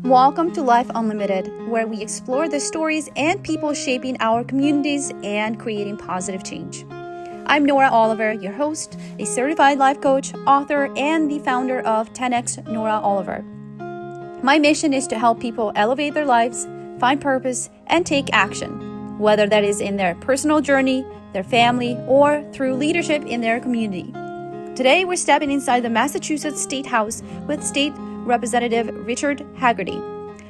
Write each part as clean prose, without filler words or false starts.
Welcome to Life Unlimited, where we explore the stories and people shaping our communities and creating positive change. I'm Nora Oliver, your host, a certified life coach, author, and the founder of 10X Nora Oliver. My mission is to help people elevate their lives, find purpose, and take action, whether that is in their personal journey, their family, or through leadership in their community. Today, we're stepping inside the Massachusetts State House with State Representative Richard Haggerty,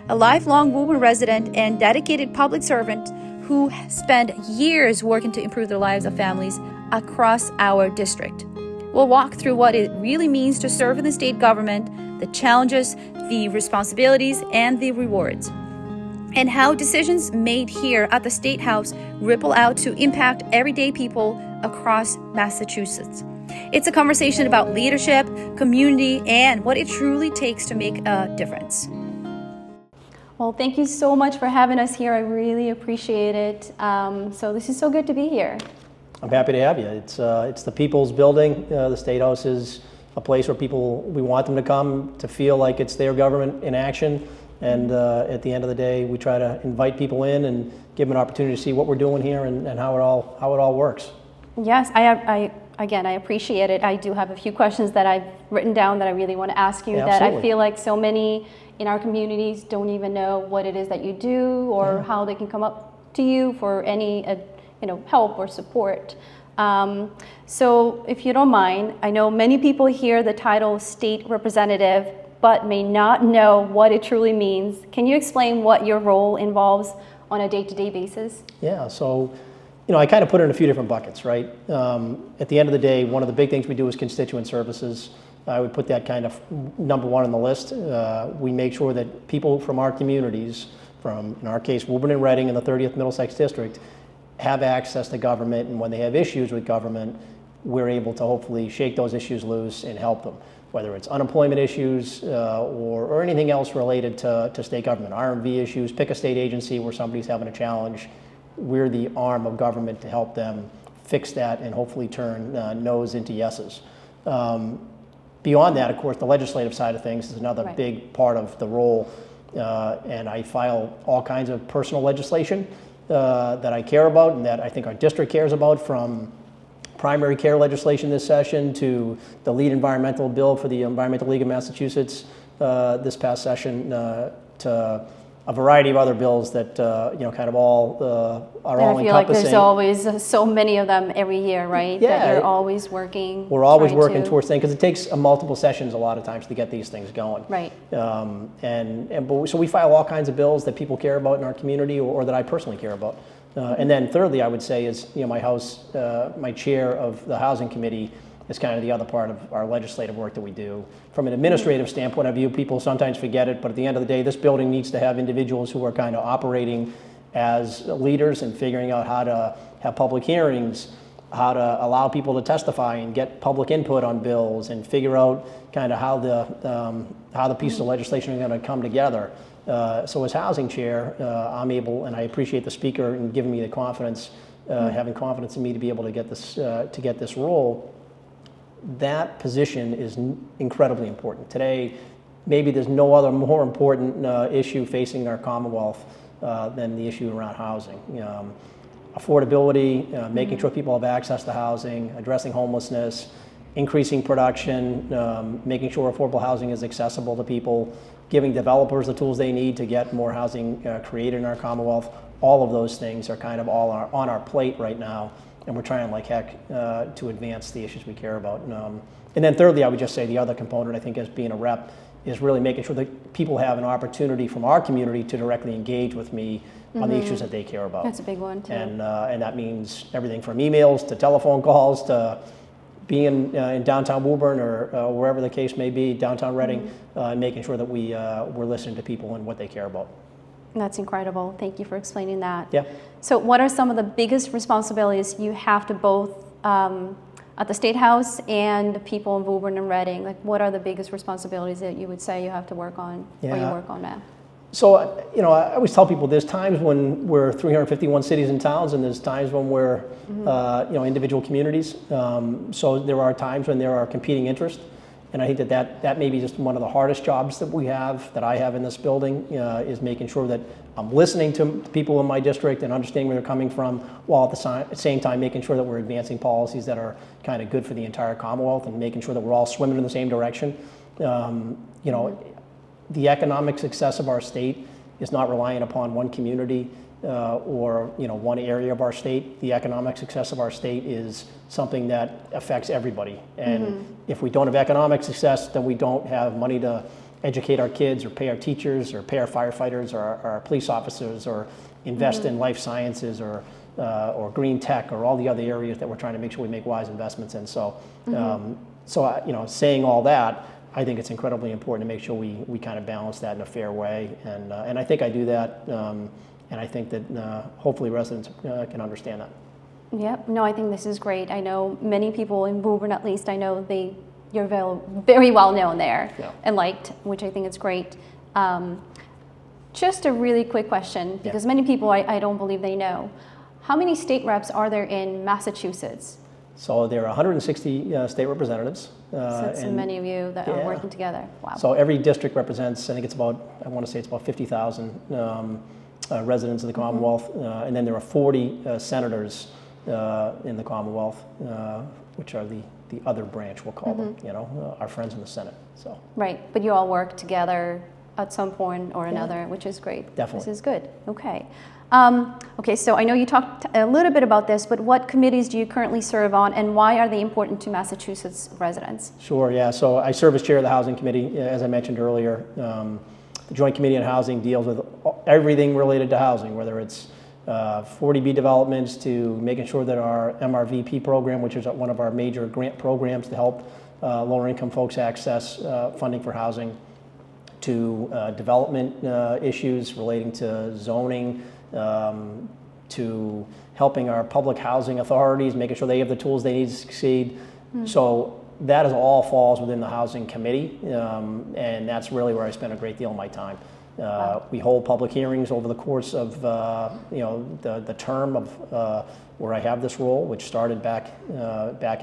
a lifelong Woburn resident and dedicated public servant who spent years working to improve the lives of families across our district. We'll walk through what it really means to serve in the state government, the challenges, the responsibilities, and the rewards, and how decisions made here at the State House ripple out to impact everyday people across Massachusetts. It's a conversation about leadership, community, and what it truly takes to make a difference. Well, thank you so much for having us here. I really appreciate it. So this is so good to be here. I'm happy to have you. It's the people's building. The State House is a place where we want them to come to feel like it's their government in action. And at the end of the day, we try to invite people in and give them an opportunity to see what we're doing here and how it all works. Yes, I appreciate it. I do have a few questions that I've written down that I really want to ask you. Absolutely. That I feel like so many in our communities don't even know what it is that you do or how they can come up to you for any help or support. So if you don't mind, I know many people hear the title State Representative but may not know what it truly means. Can you explain what your role involves on a day-to-day basis? Yeah, so I kind of put it in a few different buckets, right? At the end of the day, one of the big things we do is constituent services. I would put that kind of number one on the list. We make sure that people from our communities, from, in our case, Woburn and Reading in the 30th Middlesex District, have access to government, and when they have issues with government, we're able to hopefully shake those issues loose and help them, whether it's unemployment issues or anything else related to state government, R&V issues. Pick a state agency where somebody's having a challenge. We're the arm of government to help them fix that and hopefully turn no's into yeses. Beyond that, of course, the legislative side of things is another big part of the role, and I file all kinds of personal legislation that I care about and that I think our district cares about, from primary care legislation this session to the lead environmental bill for the Environmental League of Massachusetts this past session, to a variety of other bills that kind of all are all encompassing. I feel like there's always so many of them every year, right? Yeah, that you're always working. We're always working towards things because it takes multiple sessions a lot of times to get these things going. Right. So we file all kinds of bills that people care about in our community or that I personally care about. And then thirdly, I would say is my chair of the housing committee is kind of the other part of our legislative work that we do. From an administrative standpoint of view, people sometimes forget it, but at the end of the day, this building needs to have individuals who are kind of operating as leaders and figuring out how to have public hearings, how to allow people to testify and get public input on bills, and figure out kind of how the pieces of legislation are going to come together. So as housing chair, I'm able, and I appreciate the speaker in giving me the confidence, having confidence in me to be able to get this role. That position is incredibly important. Today, maybe there's no other more important issue facing our Commonwealth than the issue around housing. Affordability, making sure people have access to housing, addressing homelessness, increasing production, making sure affordable housing is accessible to people, giving developers the tools they need to get more housing created in our Commonwealth. All of those things are kind of all on our plate right now. And we're trying like heck to advance the issues we care about. And then thirdly, I would just say the other component, I think, as being a rep, is really making sure that people have an opportunity from our community to directly engage with me on the issues that they care about. That's a big one, too. And that means everything from emails to telephone calls to being in downtown Woburn or wherever the case may be, downtown Reading, and making sure that we're listening to people and what they care about. That's incredible. Thank you for explaining that. Yeah. So what are some of the biggest responsibilities you have to both at the State House and people in Woburn and Reading? Like, what are the biggest responsibilities that you would say you have to work on, or you work on now? So, I always tell people there's times when we're 351 cities and towns, and there's times when we're, individual communities. So there are times when there are competing interests. And I think that may be just one of the hardest jobs that I have in this building, is making sure that I'm listening to people in my district and understanding where they're coming from, while at the same time making sure that we're advancing policies that are kind of good for the entire Commonwealth, and making sure that we're all swimming in the same direction. You know, the economic success of our state is not reliant upon one community or one area of our state. The economic success of our state is something that affects everybody. And if we don't have economic success, then we don't have money to educate our kids, or pay our teachers, or pay our firefighters, or our police officers, or invest in life sciences, or green tech, or all the other areas that we're trying to make sure we make wise investments in. So, saying all that, I think it's incredibly important to make sure we kind of balance that in a fair way, and I think I do that, and I think that hopefully residents can understand that. Yep. No, I think this is great. I know many people in Woburn, at least, I know you're very well known there, and liked, which I think is great. Just a really quick question, because many people I don't believe they know. How many state reps are there in Massachusetts? So there are 160 state representatives. So it's many of you that are working together. Wow. So every district represents, I think it's about 50,000 residents of the Commonwealth, and then there are 40 senators in the Commonwealth, which are the other branch, we'll call them, our friends in the Senate. So. Right, but you all work together at some point or another, which is great. Definitely. This is good. Okay. Okay, so I know you talked a little bit about this, but what committees do you currently serve on, and why are they important to Massachusetts residents? Sure, yeah. So I serve as chair of the Housing Committee, as I mentioned earlier. The Joint Committee on Housing deals with everything related to housing, whether it's 40B developments, to making sure that our MRVP program, which is one of our major grant programs to help lower income folks access funding for housing, to development issues relating to zoning, to helping our public housing authorities, making sure they have the tools they need to succeed. So that all falls within the Housing Committee, and that's really where I spend a great deal of my time. We hold public hearings over the course of the term of where I have this role, which started back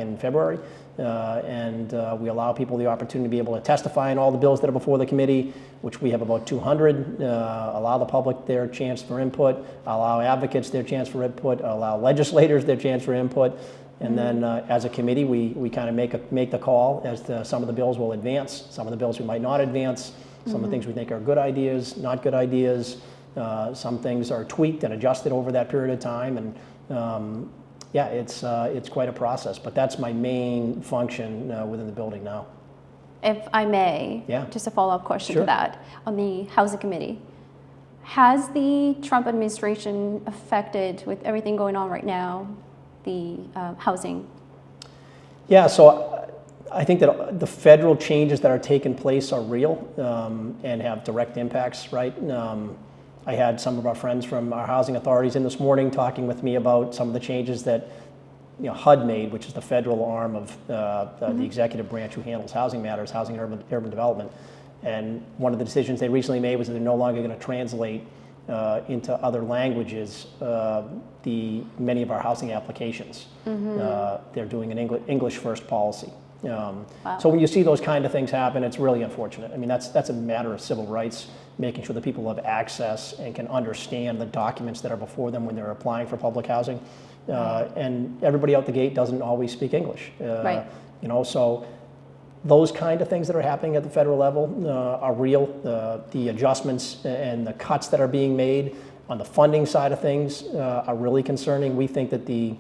in February, and we allow people the opportunity to be able to testify on all the bills that are before the committee, which we have about 200. Allow the public their chance for input, allow advocates their chance for input, allow legislators their chance for input. And then as a committee, we kind of make the call as to some of the bills we'll advance, some of the bills we might not advance, some of the things we think are good ideas, not good ideas. Some things are tweaked and adjusted over that period of time. And it's quite a process. But that's my main function within the building now. If I may, just a follow-up question to that. On the Housing Committee, has the Trump administration affected, with everything going on right now, the housing? Yeah, so I think that the federal changes that are taking place are real and have direct impacts, right? I had some of our friends from our housing authorities in this morning talking with me about some of the changes that HUD made, which is the federal arm of the executive branch who handles housing matters, housing and urban development. And one of the decisions they recently made was that they're no longer going to translate into other languages many of our housing applications. They're doing an English first policy. So when you see those kind of things happen, it's really unfortunate. I mean, that's a matter of civil rights, making sure that people have access and can understand the documents that are before them when they're applying for public housing. And everybody out the gate doesn't always speak English. So those kind of things that are happening at the federal level are real. The adjustments and the cuts that are being made on the funding side of things are really concerning. We think that the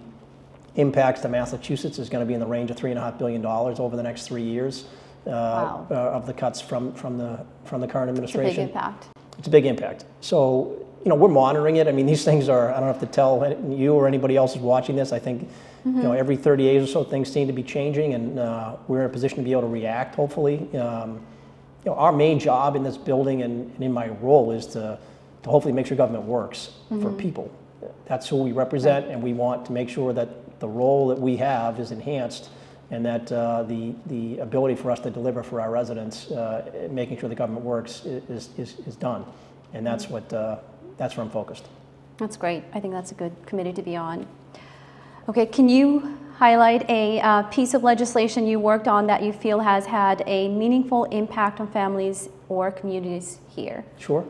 impacts to Massachusetts is going to be in the range of $3.5 billion over the next 3 years of the cuts from the current administration. It's a big impact. It's a big impact. So we're monitoring it. I mean, these things are, I don't have to tell you or anybody else who's watching this. I think every 30 days or so things seem to be changing, and we're in a position to be able to react, hopefully. Our main job in this building and in my role is to hopefully make sure government works for people. That's who we represent, and we want to make sure that the role that we have is enhanced, and that the ability for us to deliver for our residents, making sure the government works, is done. And that's that's where I'm focused. That's great. I think that's a good committee to be on. Okay, can you highlight a piece of legislation you worked on that you feel has had a meaningful impact on families or communities here? Sure.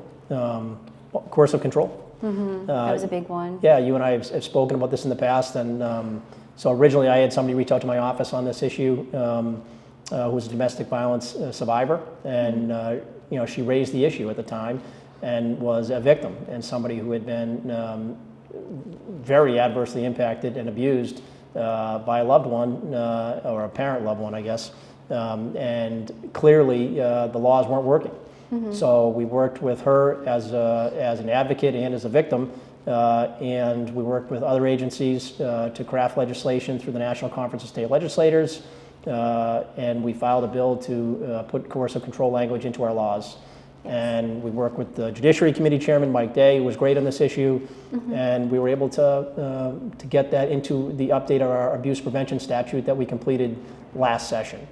Coercive control. That was a big one. Yeah, you and I have spoken about this in the past, and so originally I had somebody reach out to my office on this issue who was a domestic violence survivor, and she raised the issue at the time and was a victim and somebody who had been very adversely impacted and abused by a loved one or a parent loved one, I guess, and clearly the laws weren't working. So we worked with her as an advocate and as a victim, and we worked with other agencies to craft legislation through the National Conference of State Legislators, and we filed a bill to put coercive control language into our laws. And we worked with the Judiciary Committee Chairman, Mike Day, who was great on this issue, and we were able to get that into the update of our abuse prevention statute that we completed last session.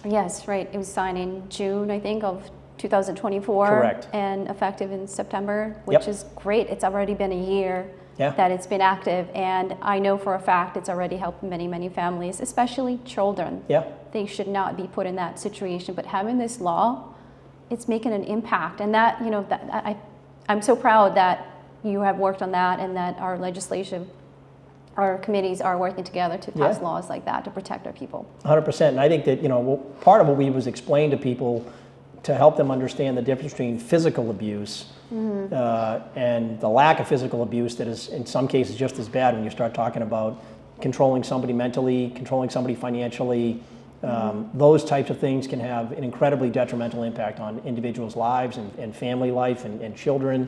Yes, right. It was signed in June, I think, of 2024. Correct. And effective in September, which is great. It's already been a year that it's been active, and I know for a fact it's already helped many, many families, especially children. Yeah. They should not be put in that situation, but having this law, it's making an impact. And that, I'm so proud that you have worked on that and that our legislation, our committees are working together to pass laws like that to protect our people. 100%. And I think that, part of what we was explain to people to help them understand the difference between physical abuse and the lack of physical abuse that is in some cases just as bad when you start talking about controlling somebody mentally, controlling somebody financially. Those types of things can have an incredibly detrimental impact on individuals' lives and family life and children.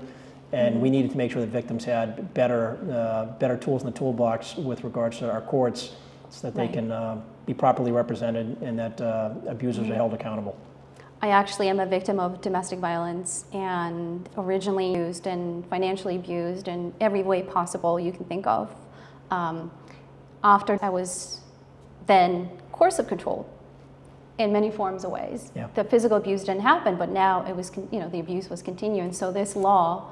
And we needed to make sure that victims had better tools in the toolbox with regards to our courts so that they can be properly represented and that abusers are held accountable. I actually am a victim of domestic violence and originally abused and financially abused in every way possible you can think of. After I was then coercive controlled in many forms of ways. Yeah. The physical abuse didn't happen, but now it was, the abuse was continuing. So this law,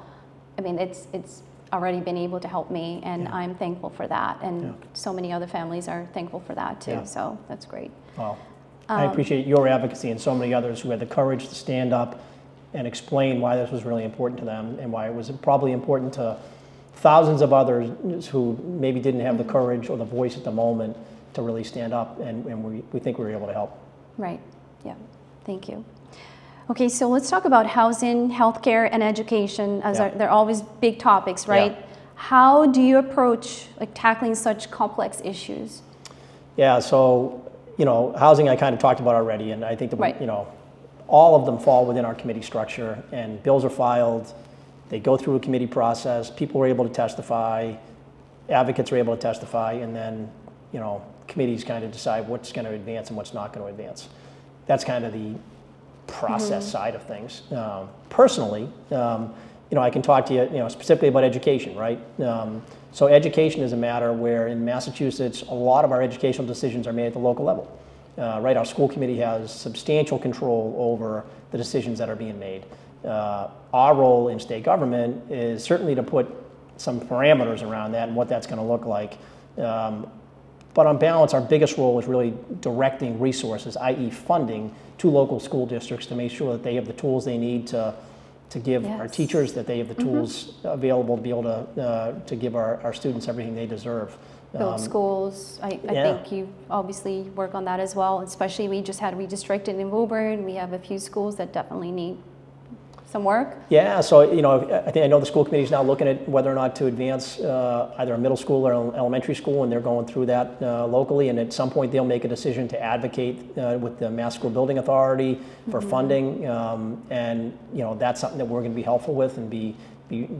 it's already been able to help me, and I'm thankful for that. And so many other families are thankful for that too. So that's great. Well, I appreciate your advocacy and so many others who had the courage to stand up and explain why this was really important to them and why it was probably important to thousands of others who maybe didn't have the courage or the voice at the moment to really stand up, and we think we were able to help. Right, yeah, thank you. Okay, so let's talk about housing, healthcare, and education, as they're always big topics, right? Yeah. How do you approach tackling such complex issues? Yeah, so, housing I kind of talked about already, and I think that, all of them fall within our committee structure, and bills are filed, they go through a committee process, people are able to testify, advocates are able to testify, and then, committees kind of decide what's going to advance and what's not going to advance. That's kind of the process side of things. Personally, I can talk to you, specifically about education, right? So education is a matter where in Massachusetts, a lot of our educational decisions are made at the local level, right? Our school committee has substantial control over the decisions that are being made. Our role in state government is certainly to put some parameters around that and what that's going to look like. But on balance, our biggest role is really directing resources, i.e. funding, to local school districts to make sure that they have the tools they need to give our teachers, that they have the tools available to be able to give our students everything they deserve. Build schools. I think you obviously work on that as well, especially we just had redistricted in Woburn. We have a few schools that definitely need some work. Yeah, so I know the school committee is now looking at whether or not to advance either a middle school or elementary school, and they're going through that locally, and at some point they'll make a decision to advocate with the Mass School Building Authority for funding, and that's something that we're going to be helpful with and be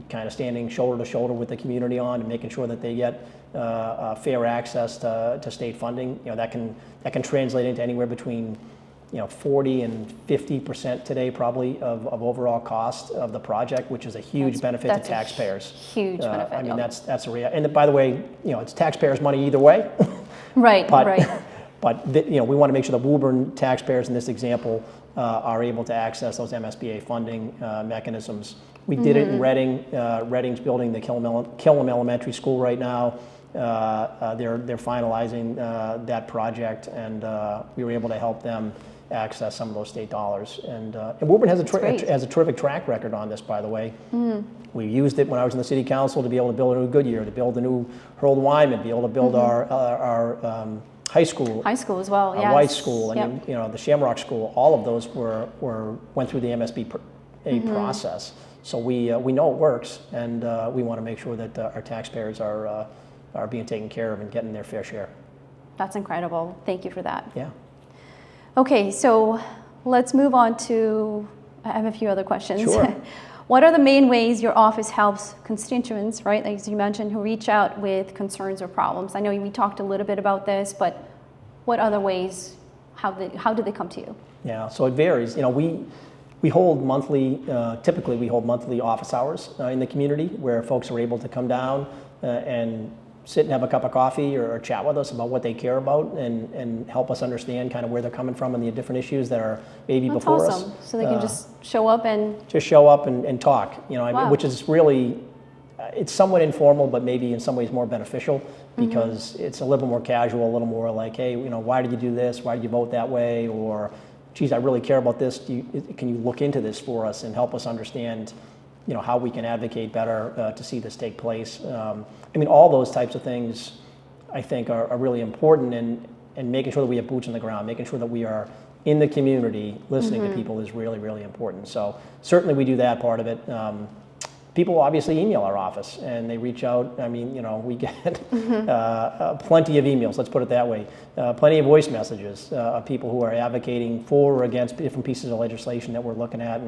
kind of standing shoulder to shoulder with the community on and making sure that they get fair access to state funding. That can translate into anywhere between 40 and 50% today probably of overall cost of the project, which is a huge benefit to taxpayers. Huge benefit. I mean, that's a real, and by the way, it's taxpayers' money either way. Right, right. But we want to make sure the Woburn taxpayers in this example are able to access those MSBA funding mechanisms. We did it in Reading. Reading's building the Killam Elementary School right now. they're finalizing that project, and we were able to help them access some of those state dollars. And Woburn has a terrific track record on this, by the way. We used it when I was in the city council to be able to build a new Goodyear, to build a new Harold Wyman, be able to build our high school. High school as well, yes. White School, and the Shamrock School. All of those went through the MSBA process. So we know it works, and we want to make sure that our taxpayers are being taken care of and getting their fair share. That's incredible. Thank you for that. Yeah. Okay, so let's move on to, I have a few other questions. Sure. What are the main ways your office helps constituents, right, like as you mentioned, who reach out with concerns or problems? I know we talked a little bit about this, but what other ways, how do they come to you? Yeah, so it varies. We hold monthly, typically we hold monthly office hours in the community where folks are able to come down and sit and have a cup of coffee or chat with us about what they care about and help us understand kind of where they're coming from and the different issues that are maybe That's before awesome. us. So they can just show up and... Just show up and talk, Wow. which is really, it's somewhat informal, but maybe in some ways more beneficial because it's a little more casual, a little more like, hey, why did you do this? Why did you vote that way? Or, geez, I really care about this. Can you look into this for us and help us understand how we can advocate better to see this take place. All those types of things I think are really important, and making sure that we have boots on the ground, making sure that we are in the community listening to people is really, really important. So certainly we do that part of it. People obviously email our office and they reach out. We get plenty of emails, let's put it that way. Plenty of voice messages of people who are advocating for or against different pieces of legislation that we're looking at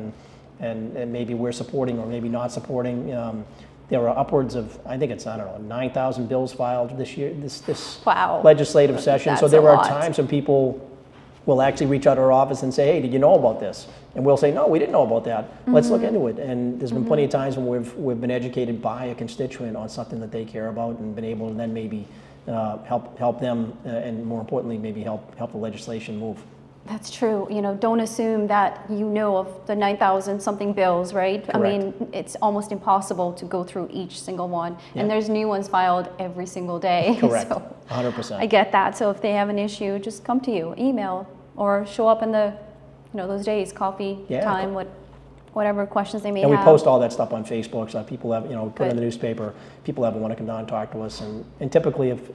and maybe we're supporting or maybe not supporting. There are upwards of, I think it's, 9,000 bills filed this year, this Wow. legislative session. That's so there a are lot. times when people will actually reach out to our office and say, hey, did you know about this? And we'll say, no, we didn't know about that. Let's look into it. And there's been plenty of times when we've been educated by a constituent on something that they care about and been able to then maybe help them and more importantly, maybe help the legislation move. That's true. Don't assume that of the 9,000 something bills, right? Correct. It's almost impossible to go through each single one. Yeah. And there's new ones filed every single day. Correct. So 100%. I get that. So if they have an issue, just come to you, email, or show up in the, those days, coffee time, whatever questions they may have. And we post all that stuff on Facebook, so people have, put it in the Good. newspaper. People have want to come down and talk to us. And typically if,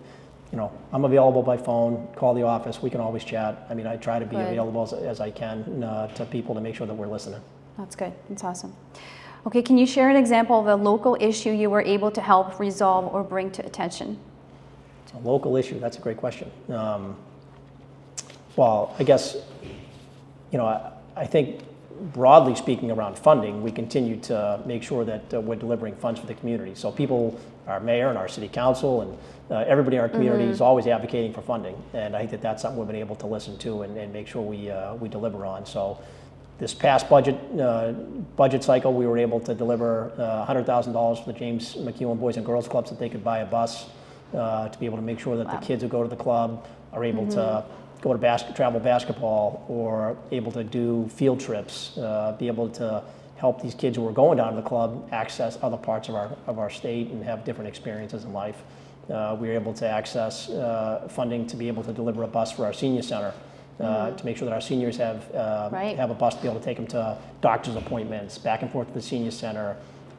I'm available by phone, call the office, we can always chat. I try to be Good. available as I can to people to make sure that we're listening. That's good. That's awesome. Okay, can you share an example of a local issue you were able to help resolve or bring to attention? A local issue, that's a great question. Well, I guess, I think broadly speaking around funding, we continue to make sure that we're delivering funds for the community. So people, our mayor and our city council and everybody in our community is always advocating for funding. And I think that's something we've been able to listen to and make sure we deliver on. So this past budget cycle, we were able to deliver $100,000 for the James McEwen Boys and Girls Clubs so that they could buy a bus to be able to make sure that the kids who go to the club are able to go to travel basketball or able to do field trips, be able to help these kids who are going down to the club access other parts of our state and have different experiences in life. We were able to access funding to be able to deliver a bus for our senior center to make sure that our seniors have a bus to be able to take them to doctor's appointments, back and forth to the senior center,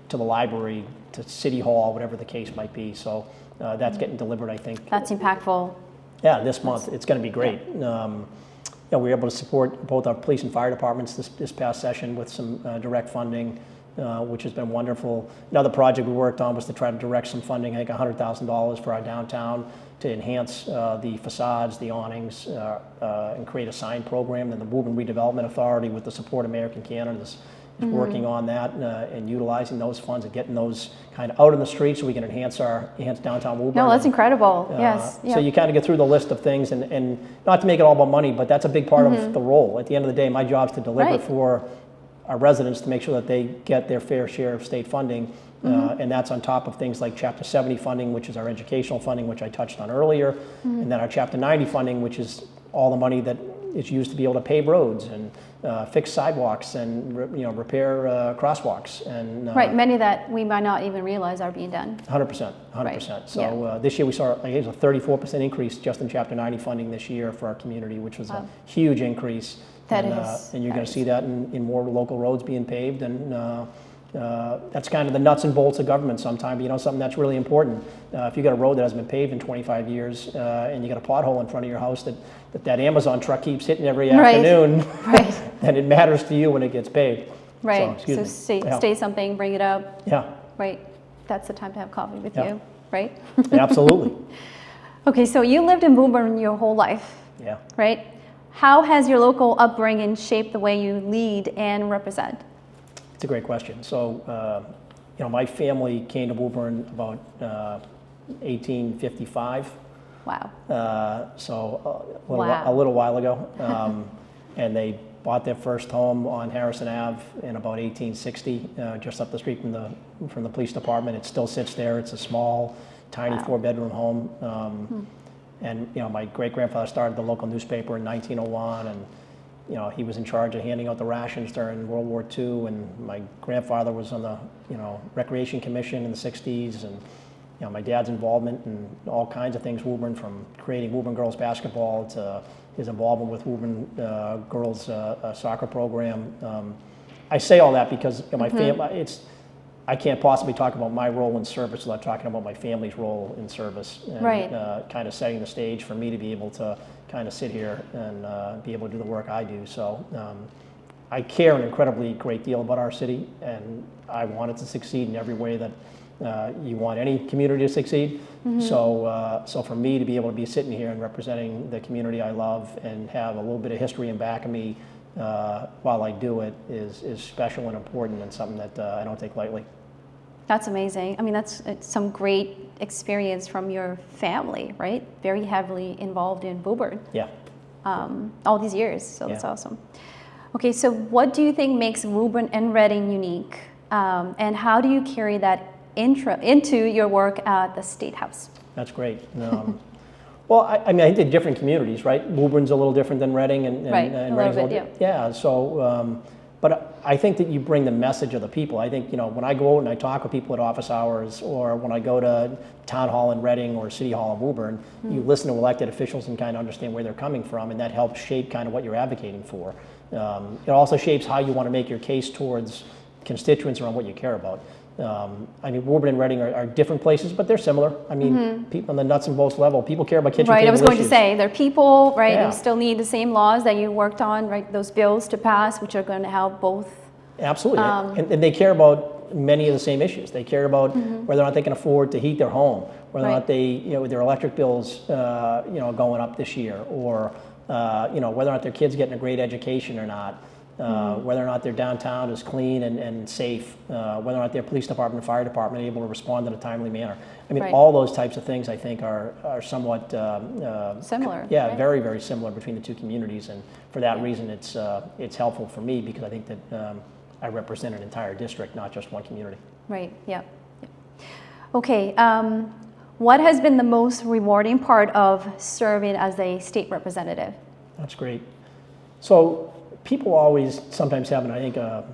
to the library, to City Hall, whatever the case might be. So that's getting delivered, I think. That's impactful. Yeah, this month. It's going to be great. We were able to support both our police and fire departments this past session with some direct funding, which has been wonderful. Another project we worked on was to try to direct some funding, I think $100,000 for our downtown to enhance the facades, the awnings, and create a sign program. And the Woburn Redevelopment Authority, with the support of American Canada, is working on that and utilizing those funds and getting those kind of out in the street so we can enhance downtown Woburn. No, that's incredible. Yes. So you kind of get through the list of things and not to make it all about money, but that's a big part of the role. At the end of the day, my job is to deliver for our residents to make sure that they get their fair share of state funding. And that's on top of things like Chapter 70 funding, which is our educational funding, which I touched on earlier, and then our Chapter 90 funding, which is all the money that it's used to be able to pave roads and fix sidewalks and repair crosswalks. And right, many that we might not even realize are being done. 100%. Right. So this year we saw, I guess, a 34% increase just in Chapter 90 funding this year for our community, which was a huge increase. And you're going to see that in more local roads being paved, and that's kind of the nuts and bolts of government sometimes, something that's really important. If you got a road that hasn't been paved in 25 years and you got a pothole in front of your house that Amazon truck keeps hitting every afternoon, then it matters to you when it gets paved. Right, so say something, bring it up. Yeah. Right, that's the time to have coffee with you, right? Absolutely. Okay, so you lived in Woburn your whole life. Yeah. Right? How has your local upbringing shaped the way you lead and represent? It's a great question. So, my family came to Woburn about 1855. Wow. A little while ago. And they bought their first home on Harrison Ave in about 1860, just up the street from the police department. It still sits there. It's a small, tiny 4-bedroom home. And my great-grandfather started the local newspaper in 1901, and he was in charge of handing out the rations during World War II. And my grandfather was on the Recreation Commission in the 60s, and my dad's involvement in all kinds of things. Woburn, from creating Woburn girls basketball to his involvement with Woburn girls soccer program. I say all that because my family. I can't possibly talk about my role in service without talking about my family's role in service, and kind of setting the stage for me to be able to kind of sit here and be able to do the work I do. So I care an incredibly great deal about our city, and I want it to succeed in every way that you want any community to succeed. So for me to be able to be sitting here and representing the community I love and have a little bit of history in back of me while I do it is special and important, and something that I don't take lightly. That's amazing. I mean, it's some great experience from your family, right? Very heavily involved in Woburn. Yeah. All these years, so that's awesome. Okay, so what do you think makes Woburn and Reading unique? And how do you carry that into your work at the State House? That's great. Well, I think they're different communities, right? Woburn's a little different than Reading, and Reading's a little bit. Yeah. So, but I think that you bring the message of the people. I think when I go out and I talk with people at office hours, or when I go to town hall in Reading or city hall in Woburn, you listen to elected officials and kind of understand where they're coming from, and that helps shape kind of what you're advocating for. It also shapes how you want to make your case towards constituents around what you care about. Woburn and Reading are different places, but they're similar. People on the nuts and bolts level, people care about kitchen table issues. Right, I was going to say, they're people, right? You still need the same laws that you worked on, right? Those bills to pass, which are going to help both. Absolutely, and they care about many of the same issues. They care about whether or not they can afford to heat their home, whether or not they, their electric bills, going up this year, or whether or not their kids getting a great education or not. Whether or not their downtown is clean and safe, whether or not their police department and fire department are able to respond in a timely manner. All those types of things I think are somewhat similar. Yeah, right? Very, very similar between the two communities, and for that reason it's helpful for me, because I think that I represent an entire district, not just one community. Right, yeah. Okay, what has been the most rewarding part of serving as a state representative? That's great. So, people always sometimes have, I think, a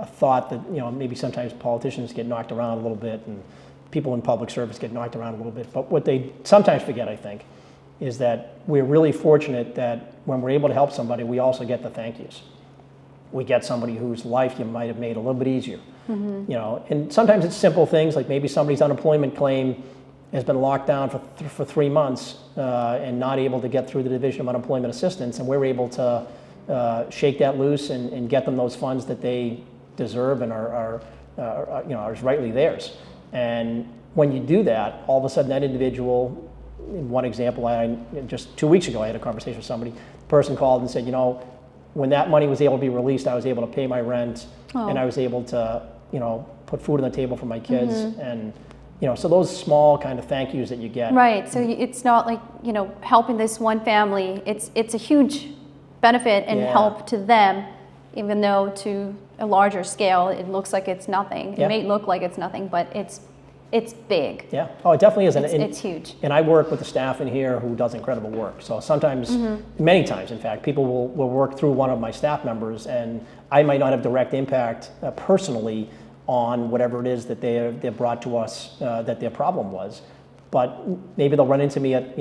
thought that maybe sometimes politicians get knocked around a little bit, and people in public service get knocked around a little bit. But what they sometimes forget, I think, is that we're really fortunate that when we're able to help somebody, we also get the thank yous. We get somebody whose life you might have made a little bit easier. And sometimes it's simple things, like maybe somebody's unemployment claim has been locked down for 3 months and not able to get through the Division of Unemployment Assistance, and we're able to shake that loose and get them those funds that they deserve and are rightly theirs. And when you do that, all of a sudden that individual, in one example, just 2 weeks ago I had a conversation with somebody. The person called and said, when that money was able to be released, I was able to pay my rent, and I was able to put food on the table for my kids, and so those small kind of thank yous that you get. Right. So it's not like helping this one family. It's a huge benefit and help to them, even though to a larger scale it looks like it's nothing. It may look like it's nothing, but it's it's big. Yeah. Oh, it definitely is. It's huge. And I work with the staff in here who does incredible work. So sometimes, many times, in fact, people will work through one of my staff members, and I might not have direct impact personally on whatever it is that they brought to us that their problem was. But maybe they'll run into me at,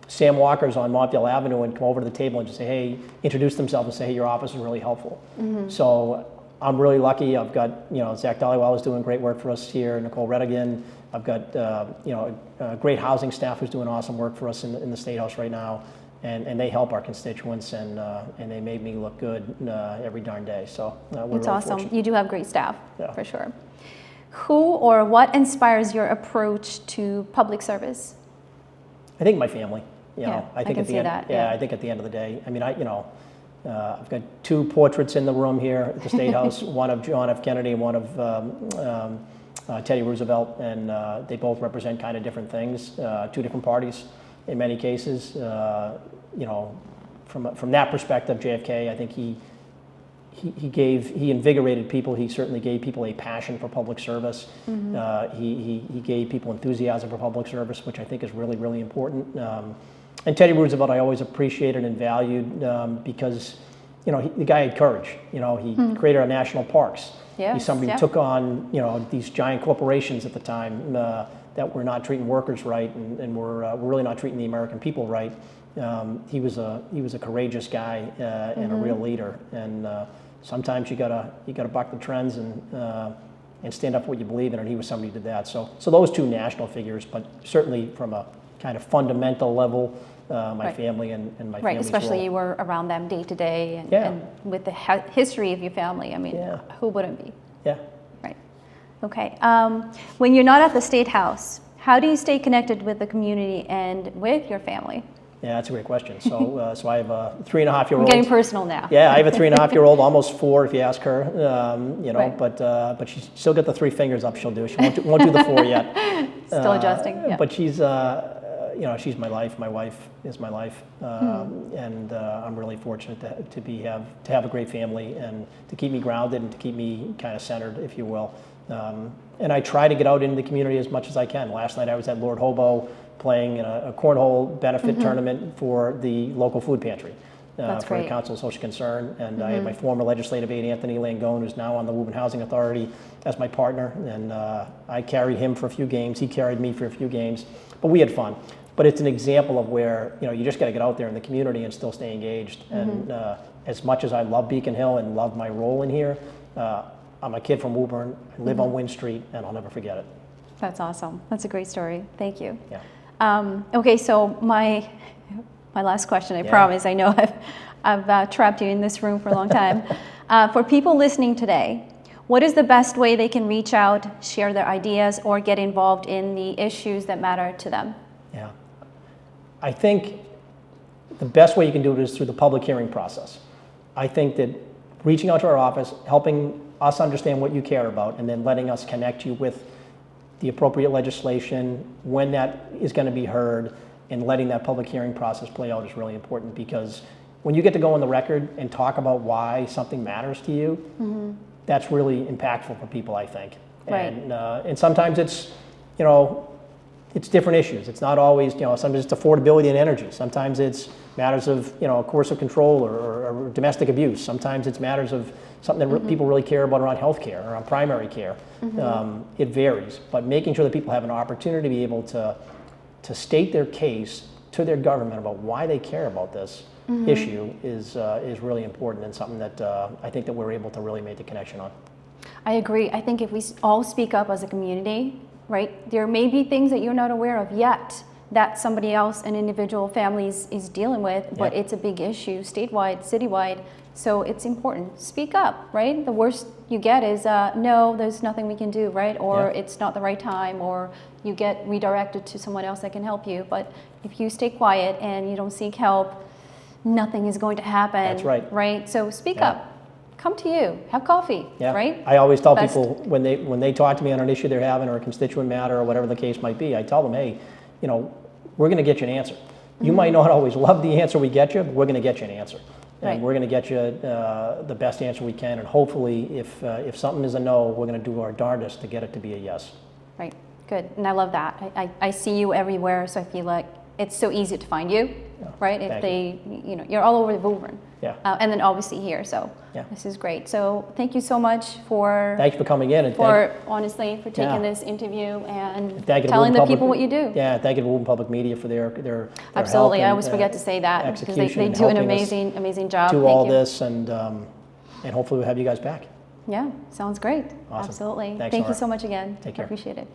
Sam Walker's on Montvale Avenue and come over to the table and just say, hey, introduce themselves and say, hey, your office is really helpful. So I'm really lucky. I've got, Zach Dollywell is doing great work for us here, Nicole Redigan. I've got, a great housing staff who's doing awesome work for us in the State House right now. And they help our constituents, and they made me look good every darn day. So we're It's really awesome. fortunate. You do have great staff, Yeah. for sure. Who or what inspires your approach to public service? I think my family. Yeah, I think can at the see end. that, Yeah, yeah. I think at the end of the day. I mean, I've got 2 portraits in the room here at the State House. One of John F. Kennedy and one of Teddy Roosevelt, and they both represent kind of different things. 2 different parties in many cases. From that perspective, JFK, I think he invigorated people. He certainly gave people a passion for public service. He gave people enthusiasm for public service, which I think is really, really important. And Teddy Roosevelt, I always appreciated and valued because, the guy had courage. He created our national parks. Yes, He's somebody who took on, these giant corporations at the time that were not treating workers right and were really not treating the American people right. He was a courageous guy and a real leader. And sometimes you gotta buck the trends and stand up for what you believe in. And he was somebody who did that. So those 2 national figures, but certainly from a kind of fundamental level, my family and my Right, family's especially role. you were around them day to day, and with the history of your family. I mean, who wouldn't be? Yeah. Right. Okay. When you're not at the State House, how do you stay connected with the community and with your family? Yeah, that's a great question. So, so I have a 3.5-year-old. I'm getting personal now. Yeah, I have a 3.5-year-old, almost 4 if you ask her. Right. But she's still got the 3 fingers up. She'll do. She won't do the 4 yet. Still adjusting. Yeah. But she's she's my life. My wife is my life, and I'm really fortunate to have a great family and to keep me grounded and to keep me kind of centered, if you will. And I try to get out into the community as much as I can. Last night I was at Lord Hobo playing in a cornhole benefit tournament for the local food pantry for the Council of Social Concern. And I had my former legislative aide, Anthony Langone, who's now on the Woburn Housing Authority, as my partner. And I carried him for a few games. He carried me for a few games. But we had fun. But it's an example of where, you just got to get out there in the community and still stay engaged. And as much as I love Beacon Hill and love my role in here, I'm a kid from Woburn. I live on Wynn Street, and I'll never forget it. That's awesome. That's a great story. Thank you. Yeah. Okay, so my last question, I promise. I know I've trapped you in this room for a long time. For people listening today, what is the best way they can reach out, share their ideas, or get involved in the issues that matter to them? Yeah. I think the best way you can do it is through the public hearing process. I think that reaching out to our office, helping us understand what you care about, and then letting us connect you with the appropriate legislation, when that is going to be heard, and letting that public hearing process play out is really important, because when you get to go on the record and talk about why something matters to you, that's really impactful for people, I think. Right. And sometimes it's, it's different issues. It's not always, sometimes it's affordability and energy. Sometimes it's matters of, coercive control or domestic abuse. Sometimes it's matters of something that people really care about around health care, around primary care. It varies. But making sure that people have an opportunity to be able to state their case to their government about why they care about this issue is really important, and something that I think that we're able to really make the connection on. I agree. I think if we all speak up as a community, right, there may be things that you're not aware of yet that somebody else, an individual family is dealing with, but it's a big issue statewide, citywide. So it's important. Speak up, right? The worst you get is no, there's nothing we can do, right? Or it's not the right time, or you get redirected to someone else that can help you. But if you stay quiet and you don't seek help, nothing is going to happen. That's right. Right? So speak up. Come to you. Have coffee, right? I always tell people when they talk to me on an issue they're having or a constituent matter or whatever the case might be, I tell them, hey, we're going to get you an answer. You might not always love the answer we get you, but we're going to get you an answer. And we're going to get you the best answer we can. And hopefully, if something is a no, we're going to do our darndest to get it to be a yes. Right. Good. And I love that. I see you everywhere, so I feel like it's so easy to find you, right? If they, you know, you're all over the Woburn. Yeah. And then obviously here, so this is great. So thank you so much for... Thanks for coming in. And honestly, for taking this interview and thank telling the people what you do. Yeah, thank you to Woburn Public Media for their Absolutely. help. I always forget to say that because they do an amazing job. Do all this, and hopefully we'll have you guys back. Yeah, sounds great. Awesome. Absolutely. Thanks, Thank Nora. you so much again. Take care. I appreciate it.